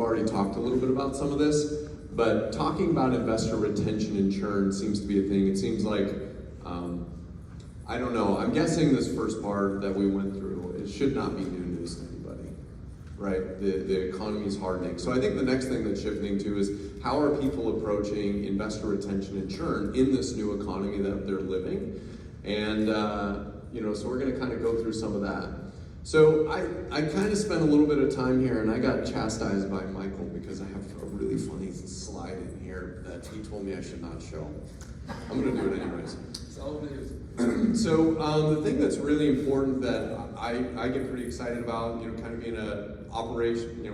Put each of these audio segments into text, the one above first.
already talked a little bit about some of this, but talking about investor retention and churn seems to be a thing. It seems like, I don't know, I'm guessing this first part that we went through, it should not be new news to anybody, right? The economy is hardening. So I think the next thing that's shifting to is how are people approaching investor retention and churn in this new economy that they're living? And, so we're gonna kind of go through some of that. So I kind of spent a little bit of time here, and I got chastised by Michael because I have a really funny slide in here that he told me I should not show. I'm gonna do it anyways. It's all it is. So the thing that's really important that I get pretty excited about, kind of being an operation,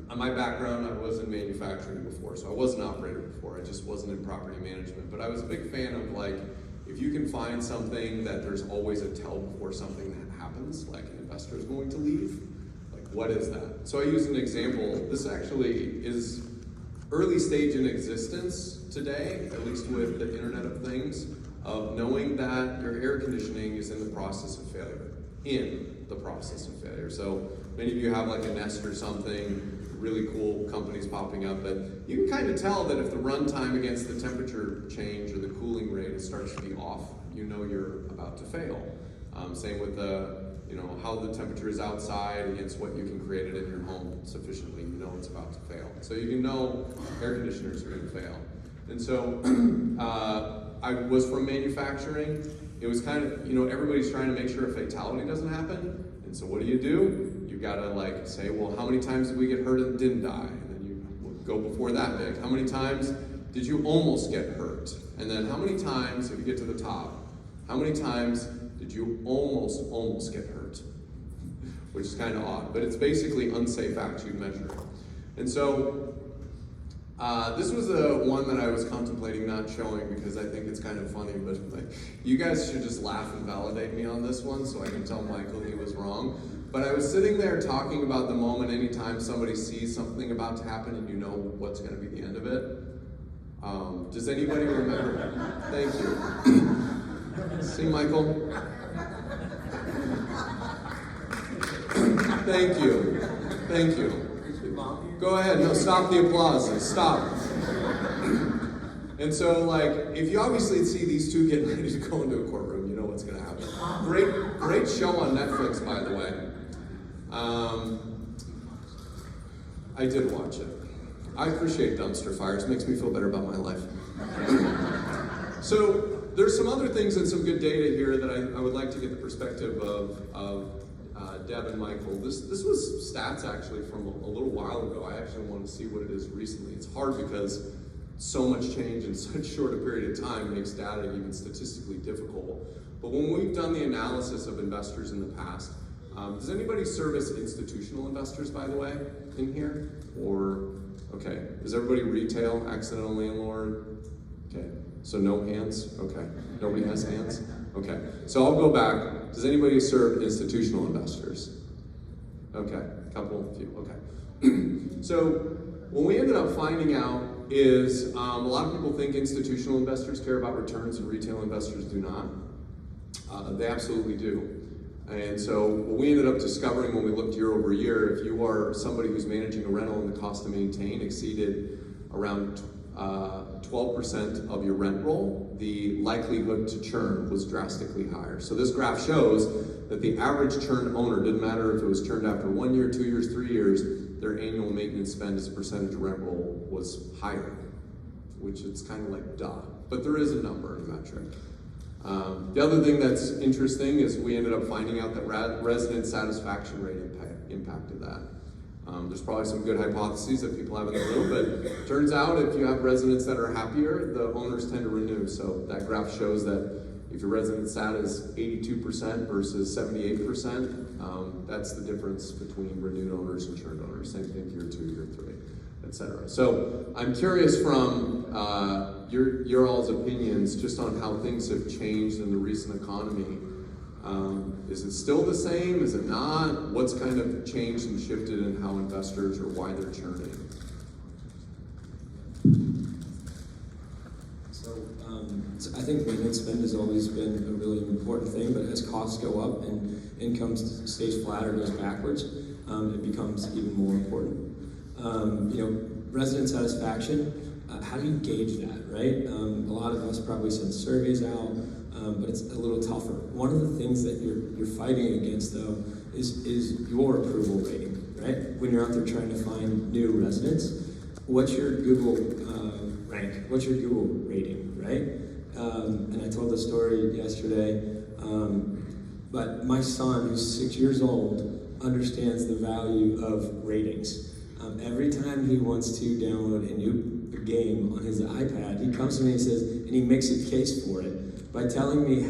on my background, I was in manufacturing before, so I was an operator before. I just wasn't in property management, but I was a big fan of if you can find something that there's always a tell before something that happens, like an investor is going to leave, what is that? So I use an example. This actually is early stage in existence today, at least with the Internet of Things, of knowing that your air conditioning is in the process of failure. So many of you have a Nest or something, really cool companies popping up, but you can kind of tell that if the runtime against the temperature change or the cooling rate starts to be off, you're about to fail. Same with how the temperature is outside against what you can create it in your home sufficiently, it's about to fail. So you know air conditioners are going to fail. And so I was from manufacturing. It was kind of, everybody's trying to make sure a fatality doesn't happen. And so what do? You gotta say, well, how many times did we get hurt and didn't die? And then you go before that big. How many times did you almost get hurt? And then how many times, if you get to the top, how many times did you almost get hurt? Which is kind of odd, but it's basically unsafe attitude measure. And so this was one that I was contemplating not showing because I think it's kind of funny, but you guys should just laugh and validate me on this one so I can tell Michael he was wrong. But I was sitting there talking about the moment anytime somebody sees something about to happen and you know what's going to be the end of it. Does anybody remember? Thank you. See, Michael? Thank you. Go ahead, no, stop the applauses, stop. And so, if you obviously see these two getting ready to go into a courtroom, you know what's gonna happen. Great show on Netflix, by the way. I did watch it. I appreciate dumpster fires, makes me feel better about my life. So, there's some other things and some good data here that I would like to get the perspective of Deb and Michael. This was stats actually from a little while ago. I actually want to see what it is recently. It's hard because so much change in such short a period of time makes data even statistically difficult. But when we've done the analysis of investors in the past, does anybody service institutional investors, by the way, in here? Or, okay, is everybody retail, accidental landlord? Okay, so no hands? Okay, nobody has hands? Okay, so I'll go back. Does anybody serve institutional investors? Okay, few, okay. So what we ended up finding out is a lot of people think institutional investors care about returns and retail investors do not. They absolutely do. And so what we ended up discovering when we looked year over year, if you are somebody who's managing a rental and the cost to maintain exceeded around 12% of your rent roll, the likelihood to churn was drastically higher. So this graph shows that the average churn owner, didn't matter if it was churned after 1 year, 2 years, 3 years, their annual maintenance spend as a percentage of rent roll was higher, which it's kind of duh. But there is a number, a metric. The other thing that's interesting is we ended up finding out that resident satisfaction rate impacted that. There's probably some good hypotheses that people have in the room, but it turns out if you have residents that are happier, the owners tend to renew. So that graph shows that if your resident sat is 82% versus 78%, that's the difference between renewed owners and churned owners. Same thing year 2, year 3, etc. So I'm curious from your all's opinions just on how things have changed in the recent economy. Is it still the same? Is it not? What's kind of changed and shifted in how investors or why they're churning? So I think maintenance spend has always been a really important thing, but as costs go up and income stays flat or goes backwards, it becomes even more important. Resident satisfaction. How do you gauge that, right? A lot of us probably send surveys out, but it's a little tougher. One of the things that you're fighting against, though, is your approval rating, right? When you're out there trying to find new residents, what's your Google rank? What's your Google rating, right? And I told the story yesterday, but my son, who's 6 years old, understands the value of ratings. Every time he wants to download a new game on his iPad, he comes to me and says, and he makes a case for it by telling me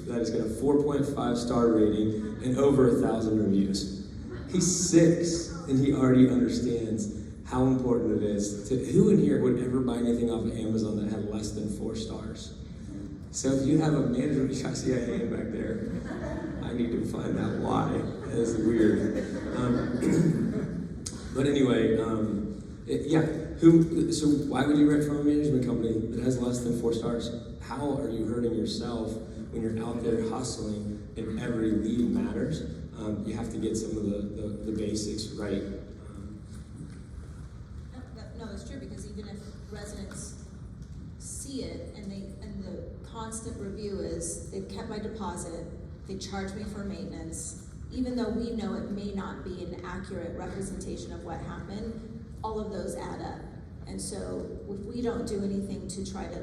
that it's got a 4.5 star rating and over 1,000 reviews. He's 6 and he already understands how important it is. Who in here would ever buy anything off of Amazon that had less than 4 stars? So if you have a manager, I see a hand back there. I need to find out why. That's weird. But anyway, so why would you rent from a management company that has less than 4 stars? How are you hurting yourself when you're out there hustling and every lead matters? You have to get some of the basics right. No, it's true, because even if residents see it and the constant review is, they've kept my deposit, they charge me for maintenance, even though we know it may not be an accurate representation of what happened, all of those add up. And so if we don't do anything to try to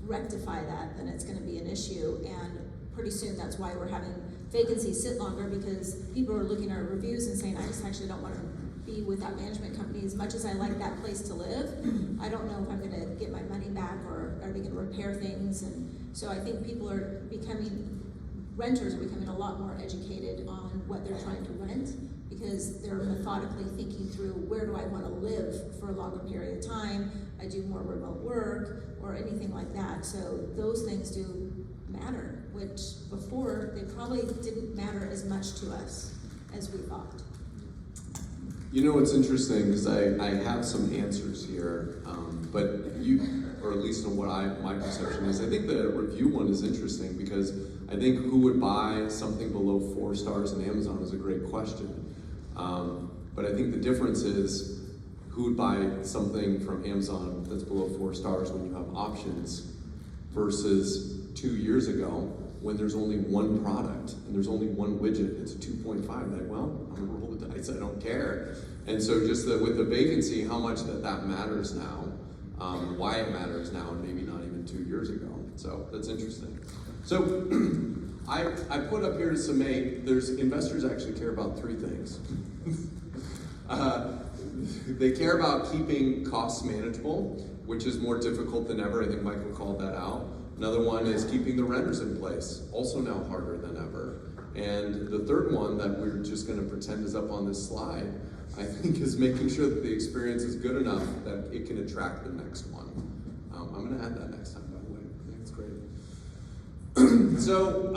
rectify that, then it's gonna be an issue. And pretty soon that's why we're having vacancies sit longer, because people are looking at our reviews and saying, I just actually don't wanna be with that management company. As much as I like that place to live, I don't know if I'm gonna get my money back, or are they gonna repair things? And so I think renters are becoming a lot more educated on what they're trying to rent, because they're methodically thinking through, where do I want to live for a longer period of time? I do more remote work or anything like that. So those things do matter, which before they probably didn't matter as much to us as we thought. You know what's interesting is I have some answers here, but or at least in what my perception is, I think the review one is interesting, because I think who would buy something below 4 stars on Amazon is a great question. But I think the difference is who would buy something from Amazon that's below 4 stars when you have options versus 2 years ago when there's only one product and there's only one widget. It's a 2.5. Like, well, I'm gonna roll the dice. I don't care. And so just with the vacancy, how much that matters now, why it matters now, and maybe not even 2 years ago. So that's interesting. So I put up here to summate, investors actually care about 3 things. They care about keeping costs manageable, which is more difficult than ever. I think Michael called that out. Another one is keeping the renters in place, also now harder than ever. And the third one that we're just gonna pretend is up on this slide, I think, is making sure that the experience is good enough that it can attract the next one. I'm gonna add that next time, by the way. I think it's great. So.